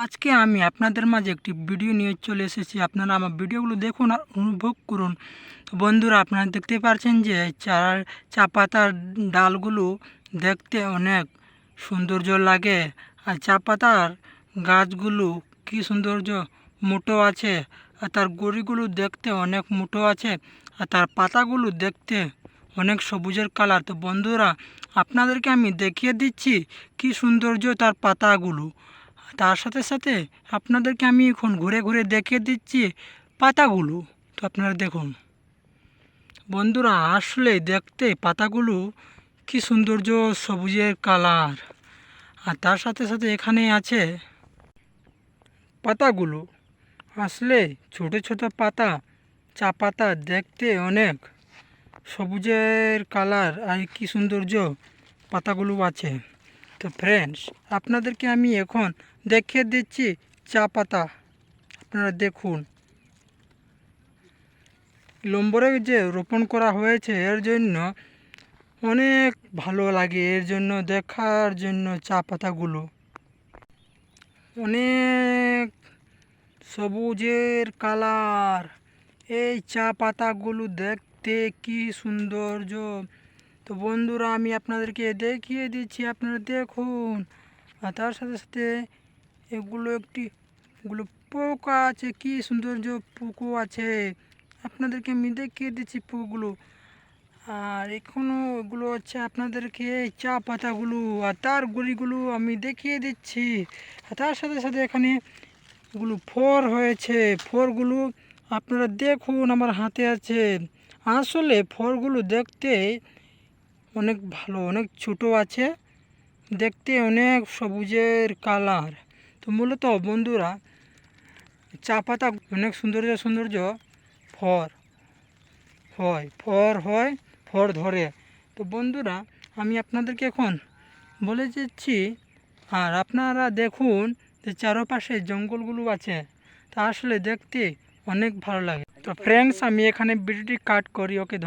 আজকে আমি আপনাদের মাঝে একটি ভিডিও নিয়ে চলে এসেছি। আপনারা আমার ভিডিওগুলো দেখুন আর অনুভব করুন। তো বন্ধুরা, আপনারা দেখতে পাচ্ছেন যে চা পাতার ডালগুলো দেখতে অনেক সৌন্দর্য লাগে। আর চা পাতার গাছগুলো কি সৌন্দর্য মোটো আছে, আর তার গুঁড়িগুলো দেখতে অনেক মোটো আছে, আর তার পাতাগুলো দেখতে অনেক সবুজের কালার। তো বন্ধুরা, আপনাদেরকে আমি দেখিয়ে দিচ্ছি কি সৌন্দর্য তার পাতাগুলো। তার সাথে সাথে আপনাদেরকে আমি এখন ঘুরে ঘুরে দেখিয়ে দিচ্ছি পাতাগুলো। তো আপনারা দেখুন বন্ধুরা, আসলে দেখতে পাতাগুলো কি সৌন্দর্য সবুজের কালার। আর তার সাথে সাথে এখানে আছে পাতাগুলো, আসলে ছোট ছোট পাতা, চা পাতা দেখতে অনেক সবুজের কালার, আর কি সৌন্দর্য পাতাগুলো আছে। তো ফ্রেন্ডস, আপনাদেরকে আমি এখন দেখিয়ে দিচ্ছি চা পাতা। আপনারা দেখুন, নম্বরে যে রোপণ করা হয়েছে এর জন্য অনেক ভালো লাগে, এর জন্য দেখার জন্য চা পাতাগুলো অনেক সবুজের কালার। এই চা পাতাগুলো দেখতে কি সৌন্দর্য। তো বন্ধুরা, আমি আপনাদেরকে দেখিয়ে দিচ্ছি, আপনারা দেখুন। আর তার সাথে সাথে এগুলো পোকা আছে, কি সৌন্দর্য পোকো আছে, আপনাদেরকে আমি দেখিয়ে দিচ্ছি পোকগুলো। আর এখনও এগুলো হচ্ছে আপনাদেরকে এই চা পাতাগুলো আর তার গুঁড়িগুলো আমি দেখিয়ে দিচ্ছি। আর তার সাথে সাথে এখানে এগুলো ফর হয়েছে, ফরগুলো আপনারা দেখুন আমার হাতে আছে। আসলে ফলগুলো দেখতে অনেক ভালো, অনেক ছোট আছে, দেখতে অনেক সবুজের কালার। তো মূলত বন্ধুরা, চা পাতা অনেক সৌন্দর্য সৌন্দর্য ফল হয়, ফল ধরে। তো বন্ধুরা, আমি আপনাদেরকে এখন বলে দিচ্ছি। আর আপনারা দেখুন যে চারপাশে জঙ্গলগুলো আছে, তা আসলে দেখতে অনেক ভালো লাগে। তো ফ্রেন্ডস, আমি এখানে ভিডিওটি কাট করি। ওকে।